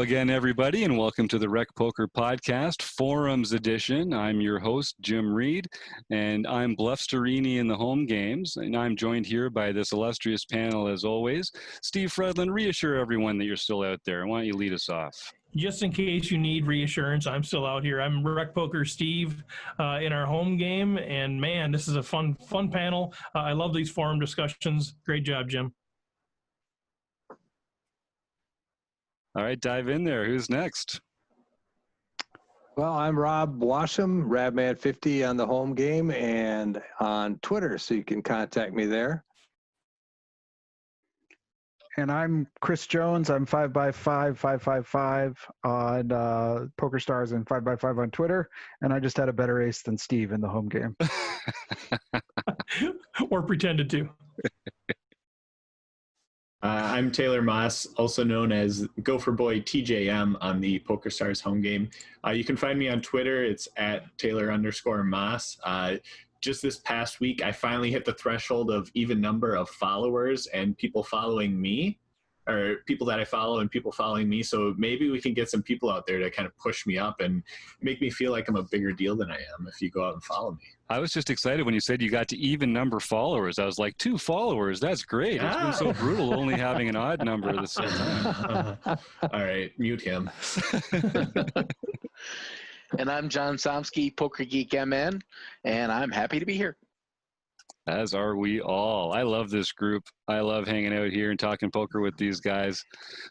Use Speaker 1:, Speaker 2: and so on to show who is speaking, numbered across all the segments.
Speaker 1: again, everybody, and welcome to the Rec.Poker Podcast, Forums Edition. I'm your host, Jim Reid, and I'm Bluffsterini in the home games, and I'm joined here by this illustrious panel, as always. Steve Fredlin, reassure everyone that you're still out there. Why don't you lead us off?
Speaker 2: Just in case you need reassurance, I'm still out here. I'm Rec.Poker Steve in our home game, and man, this is a fun panel. I love these forum discussions. Great job, Jim.
Speaker 1: All right, dive in there. Who's next?
Speaker 3: Well, I'm Rob Washam, Rabman50 on the home game and on Twitter, so you can contact me there.
Speaker 4: And I'm Chris Jones. I'm 5x5 on PokerStars and 5x5 on Twitter. And I just had a better ace than Steve in the home game.
Speaker 2: Or pretended to.
Speaker 5: I'm Taylor Moss, also known as Gopher Boy TJM on the PokerStars home game. You can find me on Twitter. It's at Taylor_Moss. Just this past week, I finally hit the threshold of even number of followers and people following me, or people that I follow and people following me. So maybe we can get some people out there to kind of push me up and make me feel like I'm a bigger deal than I am if you go out and follow me.
Speaker 1: I was just excited when you said you got to even number followers. I was like, 2 followers, that's great. Yeah. It's been so brutal only having an odd number this whole time.
Speaker 5: All right, mute him.
Speaker 6: And I'm John Somsky, Poker Geek MN, and I'm happy to be here.
Speaker 1: As are we all. I love this group. I love hanging out here and talking poker with these guys.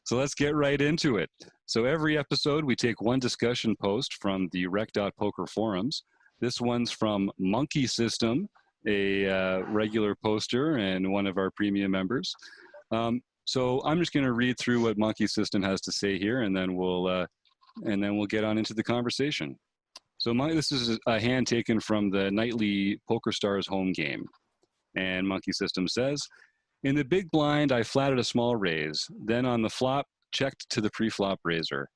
Speaker 1: So let's get right into it. So every episode, we take one discussion post from the rec.poker forums. This one's from Monkey System, a regular poster and one of our premium members. So I'm just going to read through what Monkey System has to say here, and then we'll get on into the conversation. So this is a hand taken from the nightly PokerStars home game. And Monkey System says, in the big blind, I flatted a small raise. Then on the flop, checked to the pre-flop raiser.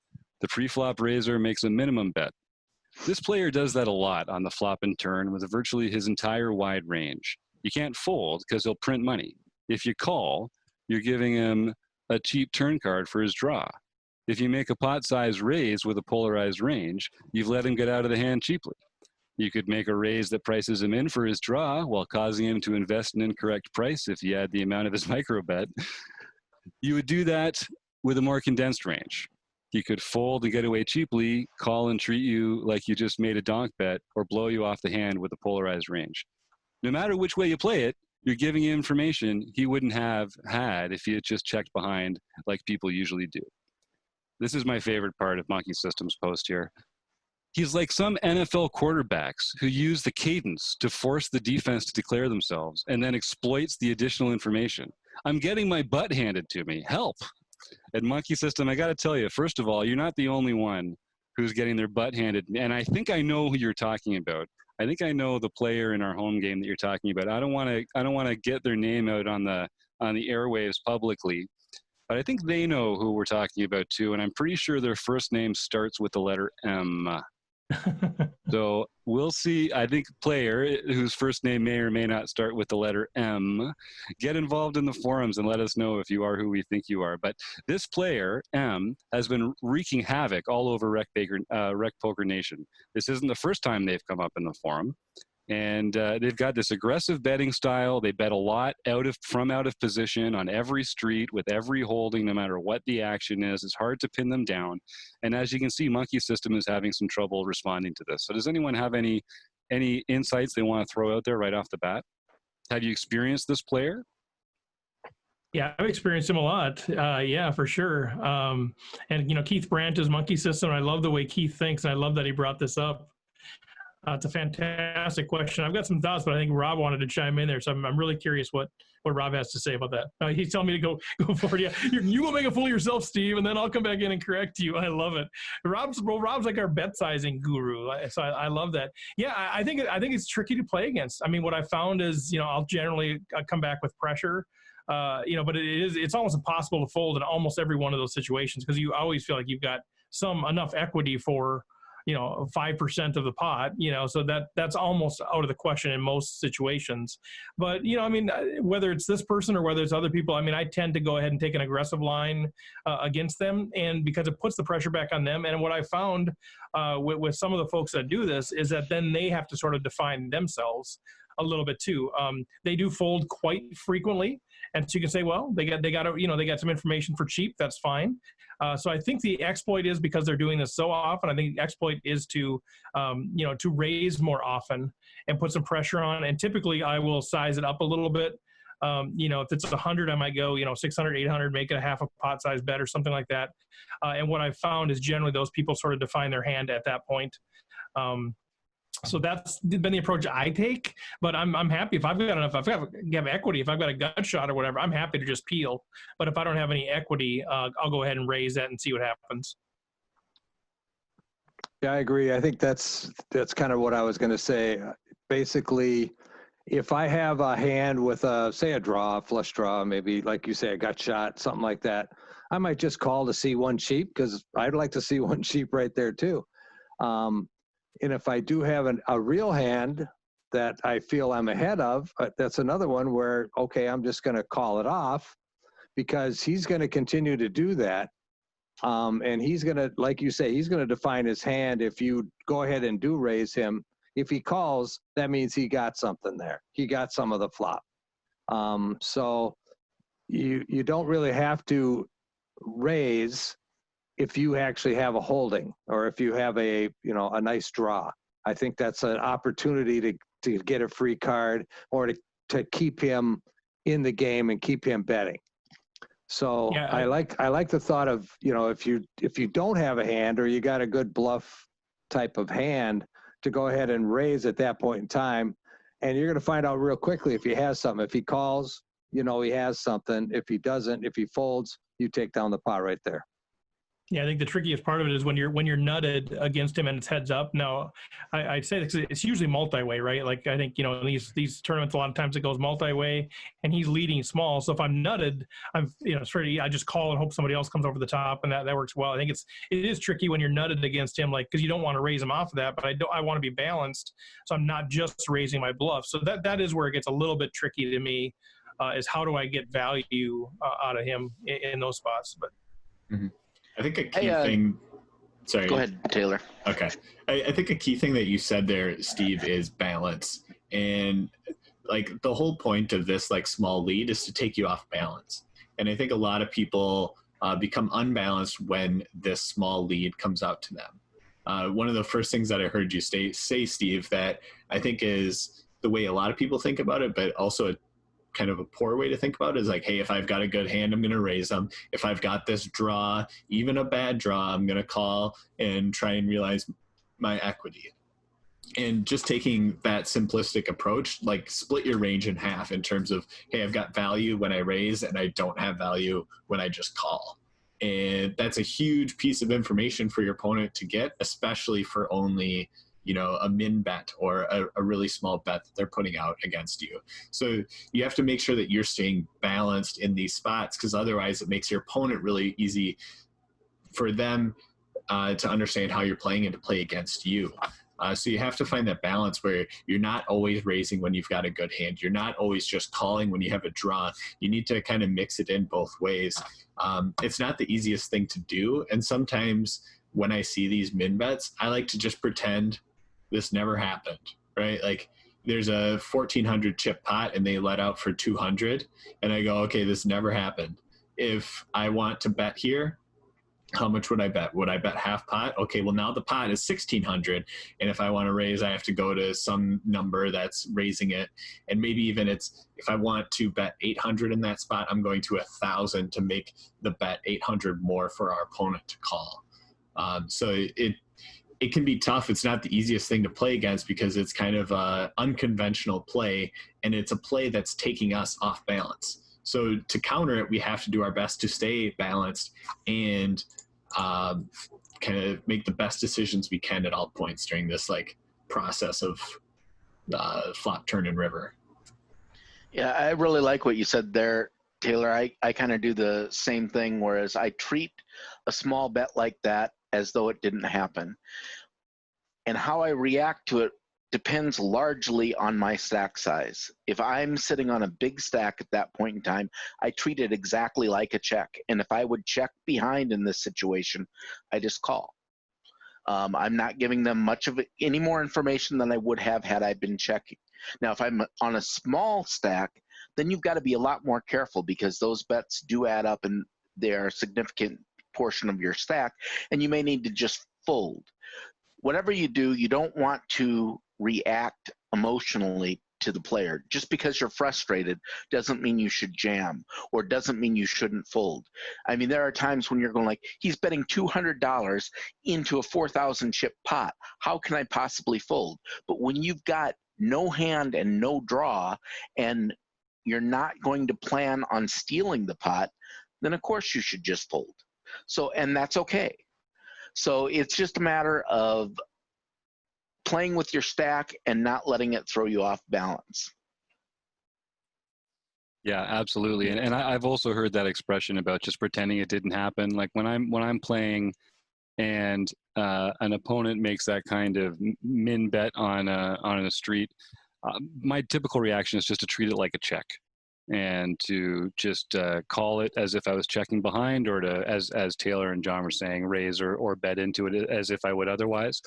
Speaker 1: The pre-flop raiser makes a minimum bet. This player does that a lot on the flop and turn with virtually his entire wide range. You can't fold because he'll print money. If you call, you're giving him a cheap turn card for his draw. If you make a pot-size raise with a polarized range, you've let him get out of the hand cheaply. You could make a raise that prices him in for his draw while causing him to invest an incorrect price if he had the amount of his microbet. You would do that with a more condensed range. He could fold and get away cheaply, call and treat you like you just made a donk bet, or blow you off the hand with a polarized range. No matter which way you play it, you're giving him information he wouldn't have had if he had just checked behind like people usually do. This is my favorite part of Monkey System's post here. He's like some NFL quarterbacks who use the cadence to force the defense to declare themselves and then exploits the additional information. I'm getting my butt handed to me. Help. At Monkey System, I got to tell you, first of all, you're not the only one who's getting their butt handed. And I think I know who you're talking about. I think I know the player in our home game that you're talking about. I don't want to get their name out on the airwaves publicly. But I think they know who we're talking about too, and I'm pretty sure their first name starts with the letter M. So we'll see. I think player whose first name may or may not start with the letter M, get involved in the forums and let us know if you are who we think you are. But this player, M, has been wreaking havoc all over Rec.Poker Nation. This isn't the first time they've come up in the forum. And they've got this aggressive betting style. They bet a lot from out of position on every street with every holding, no matter what the action is. It's hard to pin them down. And as you can see, Monkey System is having some trouble responding to this. So does anyone have any insights they want to throw out there right off the bat? Have you experienced this player?
Speaker 2: Yeah, I've experienced him a lot. Yeah, for sure. And, Keith Brandt is Monkey System. I love the way Keith thinks, and I love that he brought this up. It's a fantastic question. I've got some thoughts, but I think Rob wanted to chime in there, so I'm really curious what Rob has to say about that. He's telling me to go forward. Yeah, you go make a fool of yourself, Steve, and then I'll come back in and correct you. I love it. Rob's like our bet sizing guru, so I love that. Yeah, I think it's tricky to play against. I mean, what I found is, I'll generally come back with pressure. But it's almost impossible to fold in almost every one of those situations because you always feel like you've got enough equity for 5% of the pot, so that's almost out of the question in most situations. But, whether it's this person or whether it's other people, I tend to go ahead and take an aggressive line against them, and because it puts the pressure back on them. And what I found with some of the folks that do this is that then they have to sort of define themselves a little bit too. They do fold quite frequently, and so you can say, well, they got some information for cheap. That's fine. So I think the exploit is, because they're doing this so often, I think the exploit is to raise more often and put some pressure on. And typically I will size it up a little bit. If it's 100, I might go, 600, 800, make it a half a pot size bet or something like that. And what I've found is generally those people sort of define their hand at that point. So that's been the approach I take, but I'm happy if I've got enough, if I have equity, if I've got a gut shot or whatever, I'm happy to just peel. But if I don't have any equity, I'll go ahead and raise that and see what happens.
Speaker 3: Yeah, I agree. I think that's kind of what I was going to say. Basically, if I have a hand with say a draw, a flush draw, maybe like you say, a gut shot, something like that, I might just call to see one cheap, because I'd like to see one cheap right there too. And if I do have a real hand that I feel I'm ahead of, that's another one where, okay, I'm just going to call it off, because he's going to continue to do that. And he's going to, like you say, he's going to define his hand. If you go ahead and do raise him, if he calls, that means he got something there. He got some of the flop. So you don't really have to raise if you actually have a holding, or if you have a nice draw. I think that's an opportunity to get a free card, or to keep him in the game and keep him betting. So yeah, I like the thought of, if you don't have a hand, or you got a good bluff type of hand, to go ahead and raise at that point in time. And you're going to find out real quickly if he has something. If he calls, he has something. If he doesn't, if he folds, you take down the pot right there.
Speaker 2: Yeah, I think the trickiest part of it is when you're nutted against him and it's heads up. Now, I'd say it's usually multi-way, right? Like, I think, these tournaments, a lot of times it goes multi-way, and he's leading small. So if I'm nutted, I just call and hope somebody else comes over the top, and that works well. I think it is tricky when you're nutted against him, like, because you don't want to raise him off of that, but I want to be balanced, so I'm not just raising my bluff. So that is where it gets a little bit tricky to me, is how do I get value out of him in those spots? But.
Speaker 5: Mm-hmm. I think a key thing. Sorry.
Speaker 6: Go ahead, Taylor.
Speaker 5: Okay. I think a key thing that you said there, Steve, is balance. And like the whole point of this like small lead is to take you off balance. And I think a lot of people become unbalanced when this small lead comes out to them. One of the first things that I heard you say, Steve, that I think is the way a lot of people think about it, but also kind of a poor way to think about it, is like, hey, if I've got a good hand, I'm going to raise them. If I've got this draw, even a bad draw, I'm going to call and try and realize my equity. And just taking that simplistic approach, like split your range in half in terms of, hey, I've got value when I raise and I don't have value when I just call. And that's a huge piece of information for your opponent to get, especially for only a min bet or a really small bet that they're putting out against you. So you have to make sure that you're staying balanced in these spots, because otherwise it makes your opponent really easy for them to understand how you're playing and to play against you. So you have to find that balance where you're not always raising when you've got a good hand. You're not always just calling when you have a draw. You need to kind of mix it in both ways. It's not the easiest thing to do. And sometimes when I see these min bets, I like to just pretend this never happened, right? Like there's a 1,400 chip pot and they let out for 200, and I go, okay, this never happened. If I want to bet here, how much would I bet? Would I bet half pot? Okay, well now the pot is 1,600, and if I want to raise, I have to go to some number that's raising it, and maybe even it's, if I want to bet 800 in that spot, I'm going to 1,000 to make the bet 800 more for our opponent to call. So it can be tough. It's not the easiest thing to play against, because it's kind of an unconventional play, and it's a play that's taking us off balance. So to counter it, we have to do our best to stay balanced and kind of make the best decisions we can at all points during this like process of flop, turn, and river.
Speaker 6: Yeah, I really like what you said there, Taylor. I kind of do the same thing, whereas I treat a small bet like that as though it didn't happen. And how I react to it depends largely on my stack size. If I'm sitting on a big stack at that point in time, I treat it exactly like a check. And if I would check behind in this situation, I just call. I'm not giving them much of any more information than I would have had I been checking. Now, if I'm on a small stack, then you've got to be a lot more careful because those bets do add up and they're a significant portion of your stack, and you may need to just fold. Whatever you do, you don't want to react emotionally to the player. Just because you're frustrated doesn't mean you should jam or doesn't mean you shouldn't fold. I mean, there are times when you're going like, he's betting $200 into a 4,000 chip pot. How can I possibly fold? But when you've got no hand and no draw and you're not going to plan on stealing the pot, then of course you should just fold. So, and that's okay. So it's just a matter of playing with your stack and not letting it throw you off balance.
Speaker 1: Yeah, absolutely. And I've also heard that expression about just pretending it didn't happen. Like when I'm playing and an opponent makes that kind of min bet on a street, my typical reaction is just to treat it like a check and to just call it as if I was checking behind, or to, as Taylor and John were saying, raise or bet into it as if I would otherwise.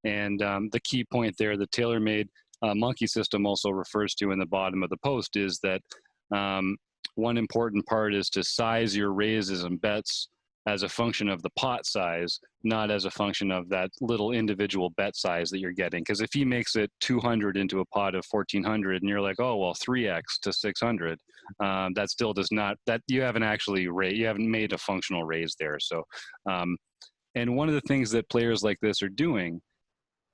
Speaker 1: And the key point there that Taylor made, monkey system also refers to in the bottom of the post, is that one important part is to size your raises and bets as a function of the pot size, not as a function of that little individual bet size that you're getting. Because if he makes it 200 into a pot of 1,400 and you're like, oh, well, 3x to 600, that still does not, that you haven't actually you haven't made a functional raise there. So, and one of the things that players like this are doing,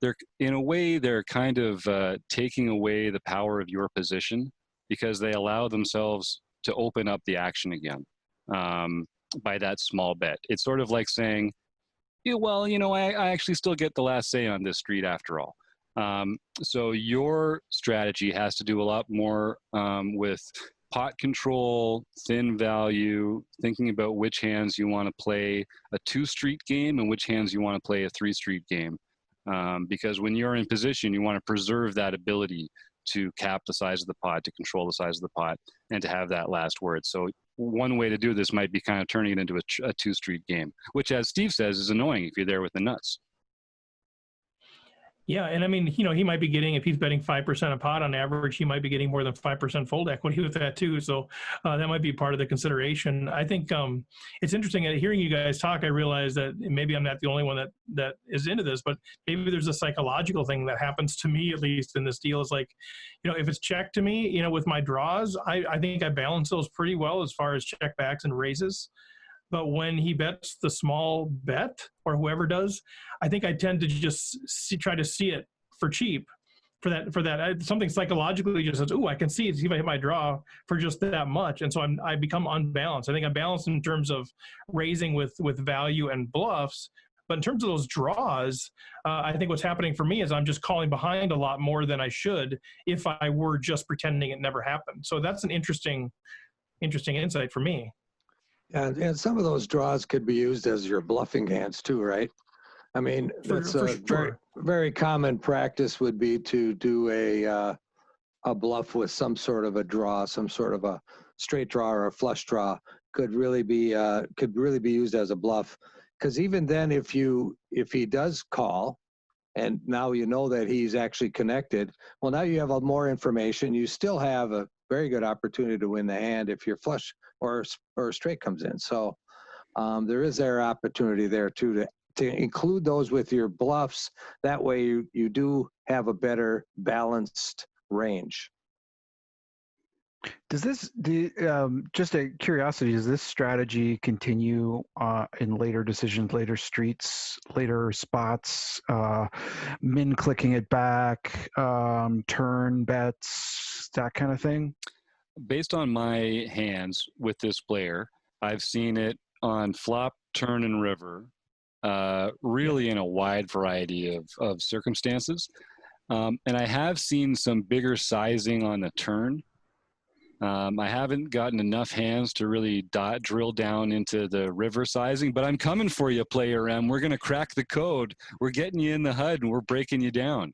Speaker 1: they're, in a way, they're kind of taking away the power of your position, because they allow themselves to open up the action again by that small bet. It's sort of like saying, yeah, well, you know, I actually still get the last say on this street after all. So your strategy has to do a lot more with pot control, thin value, thinking about which hands you want to play a 2-street game and which hands you want to play a 3-street game. Because when you're in position, you want to preserve that ability to cap the size of the pot, to control the size of the pot, and to have that last word. So one way to do this might be kind of turning it into a 2-street game, which, as Steve says, is annoying if you're there with the nuts.
Speaker 2: Yeah, and I mean, you know, he might be getting, if he's betting 5% a pot on average, he might be getting more than 5% fold equity with that too. So that might be part of the consideration. I think it's interesting, hearing you guys talk, I realize that maybe I'm not the only one that is into this, but maybe there's a psychological thing that happens to me, at least in this deal. Is like, you know, if it's check to me, you know, with my draws, I think I balance those pretty well as far as check backs and raises. But when he bets the small bet, or whoever does, I think I tend to just try to see it for cheap. For that, something psychologically just says, "Ooh, I can see it. See if I hit my draw for just that much," and so I become unbalanced. I think I'm balanced in terms of raising with value and bluffs, but in terms of those draws, I think what's happening for me is I'm just calling behind a lot more than I should if I were just pretending it never happened. So that's an interesting insight for me.
Speaker 3: And some of those draws could be used as your bluffing hands too, right? I mean, that's a very common practice would be to do a bluff with some sort of a draw, some sort of a straight draw or a flush draw could really be used as a bluff. Because even then, if he does call, and now you know that he's actually connected, well, now you have more information. You still have a very good opportunity to win the hand if your flush or straight comes in. So there is their opportunity there too to include those with your bluffs. That way you do have a better balanced range.
Speaker 4: Does this, just a curiosity, does this strategy continue in later decisions, later streets, later spots, min clicking it back, turn bets, that kind of thing?
Speaker 1: Based on my hands with this player, I've seen it on flop, turn, and river, really in a wide variety of circumstances. And I have seen some bigger sizing on the turn. I haven't gotten enough hands to really drill down into the river sizing, but I'm coming for you, Player M. We're going to crack the code. We're getting you in the HUD and we're breaking you down.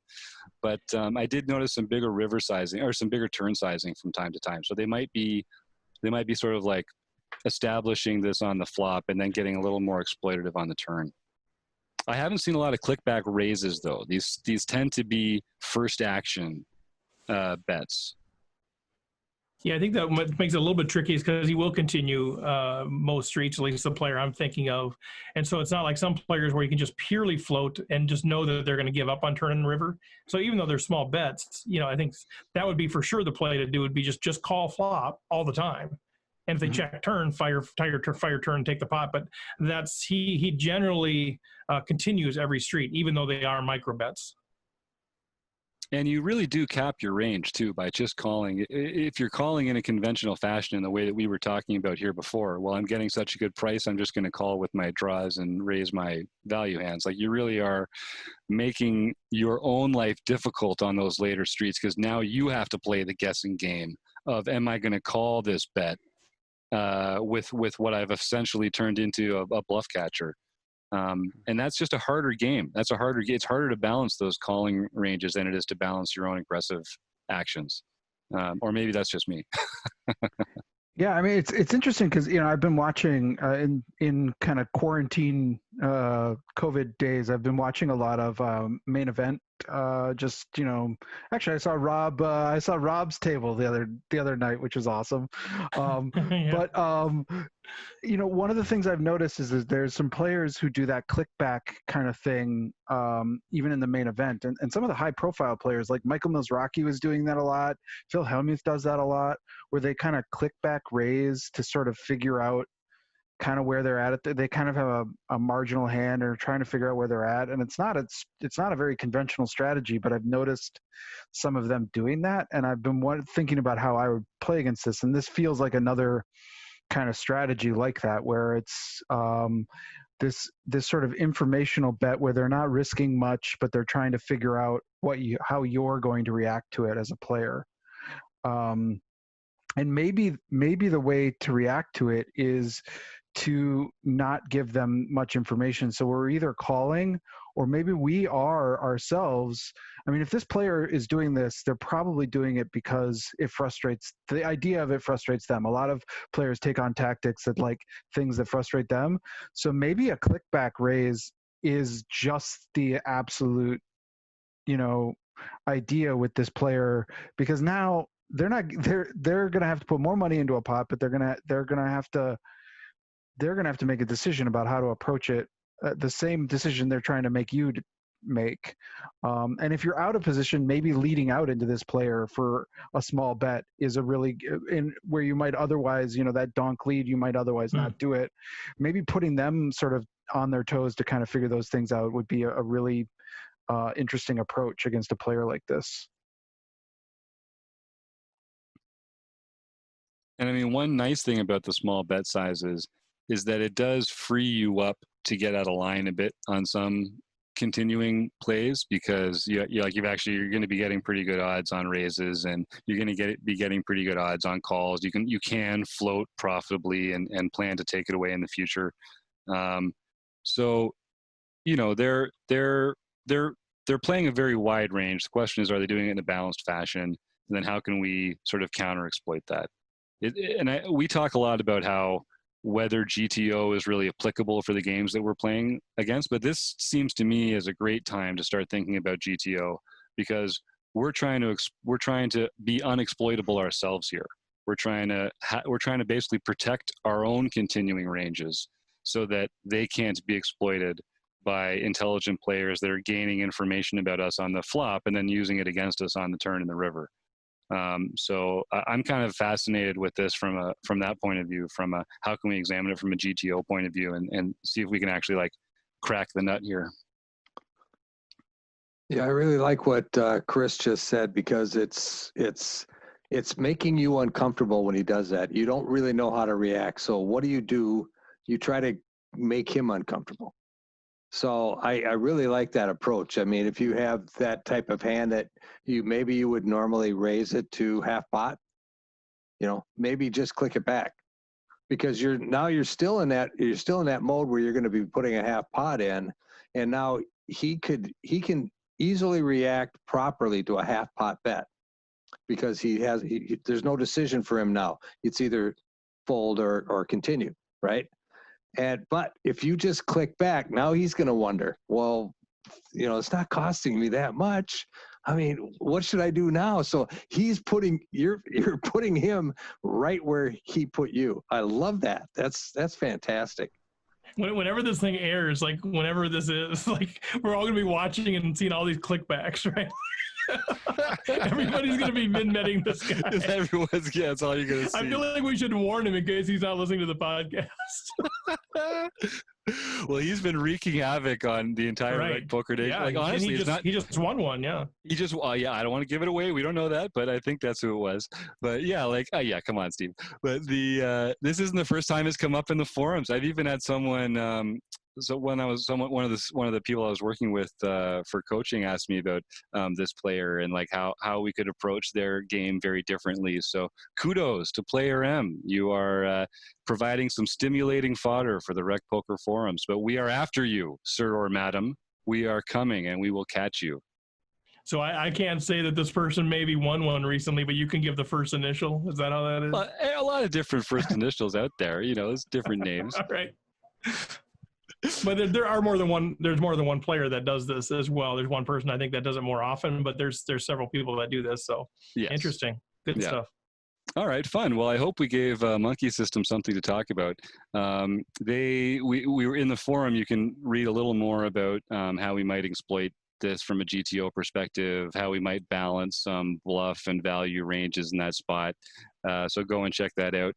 Speaker 1: But I did notice some bigger river sizing or some bigger turn sizing from time to time. So they might be sort of like establishing this on the flop and then getting a little more exploitative on the turn. I haven't seen a lot of clickback raises though. These tend to be first action bets.
Speaker 2: Yeah, I think that what makes it a little bit tricky is because he will continue most streets, at least the player I'm thinking of. And so it's not like some players where you can just purely float and just know that they're going to give up on turn and river. So even though they're small bets, I think that would be for sure the play to do would be just call flop all the time. And if they check turn, fire turn, take the pot. But that's he generally continues every street, even though they are micro bets.
Speaker 1: And you really do cap your range too by just calling. If you're calling in a conventional fashion in the way that we were talking about here before, well, I'm getting such a good price, I'm just going to call with my draws and raise my value hands. Like you really are making your own life difficult on those later streets because now you have to play the guessing game of, am I going to call this bet with what I've essentially turned into a bluff catcher? And that's just a harder game. It's harder to balance those calling ranges than it is to balance your own aggressive actions. Or maybe that's just me.
Speaker 4: Yeah, I mean it's interesting because I've been watching in kind of quarantine COVID days. I've been watching a lot of main event. Actually, I saw Rob's table the other night, which was awesome.
Speaker 2: Yeah.
Speaker 4: But one of the things I've noticed is there's some players who do that click back kind of thing, even in the main event, and some of the high profile players like Michael Mizrachi was doing that a lot. Phil Hellmuth does that a lot, where they kind of click back raise to sort of figure out kind of where they're at. They kind of have a marginal hand or trying to figure out where they're at, and it's not a very conventional strategy, but I've noticed some of them doing that, and I've been thinking about how I would play against this, and this feels like another kind of strategy like that, where it's this sort of informational bet where they're not risking much, but they're trying to figure out how you're going to react to it as a player. And maybe the way to react to it is to not give them much information. So we're either calling, or maybe we are ourselves. I mean, if this player is doing this, they're probably doing it because the idea of it frustrates them. A lot of players take on tactics that like things that frustrate them. So maybe a click back raise is just the absolute, idea with this player, because now they're going to have to put more money into a pot, but they're going to have to make a decision about how to approach it, the same decision they're trying to make you make. And if you're out of position, maybe leading out into this player for a small bet is a really, where you might otherwise, that donk lead, you might otherwise not do it. Maybe putting them sort of on their toes to kind of figure those things out would be a really interesting approach against a player like this.
Speaker 1: And I mean, one nice thing about the small bet sizes is that it does free you up to get out of line a bit on some continuing plays, because you're going to be getting pretty good odds on raises, and you're going to be getting pretty good odds on calls. You can float profitably and plan to take it away in the future. So they're playing a very wide range. The question is, are they doing it in a balanced fashion? And then how can we sort of counter exploit that? We talk a lot about how whether GTO is really applicable for the games that we're playing against, but this seems to me as a great time to start thinking about GTO, because we're trying to be unexploitable ourselves here. We're trying to basically protect our own continuing ranges so that they can't be exploited by intelligent players that are gaining information about us on the flop and then using it against us on the turn in the river. So I'm kind of fascinated with this from that point of view, how can we examine it from a GTO point of view and see if we can actually like crack the nut here.
Speaker 3: Yeah, I really like what Chris just said, because it's making you uncomfortable when he does that. You don't really know how to react. So what do? You try to make him uncomfortable. So I really like that approach. I mean, if you have that type of hand that you would normally raise it to half pot, maybe just click it back, because you're still in that mode where you're going to be putting a half pot in, and now he can easily react properly to a half pot bet, because there's no decision for him now. It's either fold or continue, right? But if you just click back, now he's going to wonder, well, it's not costing me that much. I mean, what should I do now? So you're putting him right where he put you. I love that. That's fantastic.
Speaker 2: Whenever this thing airs, like whenever this is, like we're all gonna be watching and seeing all these clickbacks, right? Everybody's gonna be min-betting this guy.
Speaker 1: That's all you're gonna see.
Speaker 2: I feel like we should warn him in case he's not listening to the podcast.
Speaker 1: Well, he's been wreaking havoc on the entire Rec Poker Nation.
Speaker 2: Yeah,
Speaker 1: like, honestly,
Speaker 2: he just won one. Yeah,
Speaker 1: he just. I don't want to give it away. We don't know that, but I think that's who it was. But yeah, come on, Steve. But this isn't the first time it's come up in the forums. I've even had someone. So when I was one of the people I was working with for coaching asked me about this player and like how we could approach their game very differently. So kudos to Player M. You are providing some stimulating fodder for the Rec Poker forums. But we are after you, sir or madam. We are coming and we will catch you.
Speaker 2: So I can't say that this person maybe won one recently, but you can give the first initial. Is that how that is?
Speaker 1: A lot of different first initials out there. It's different names.
Speaker 2: All right. But there are more than one. There's more than one player that does this as well. There's one person I think that does it more often, but there's several people that do this. So yes. Interesting, good stuff.
Speaker 1: All right, fun. Well, I hope we gave Monkey System something to talk about. We were in the forum. You can read a little more about how we might exploit this from a GTO perspective, how we might balance some bluff and value ranges in that spot. So go and check that out.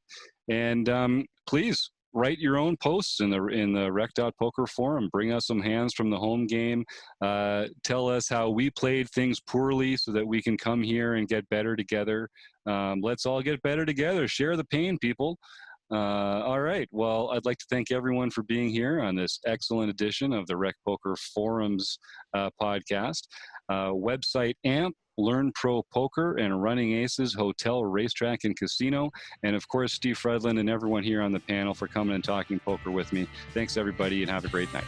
Speaker 1: And please write your own posts in the rec.poker forum. Bring us some hands from the home game. Tell us how we played things poorly so that we can come here and get better together. Let's all get better together. Share the pain, people. All right. Well, I'd like to thank everyone for being here on this excellent edition of the Rec Poker Forums podcast. Website AMP, Learn Pro Poker, and Running Aces Hotel, Racetrack, and Casino. And of course, Steve Fredlin and everyone here on the panel for coming and talking poker with me. Thanks, everybody, and have a great night.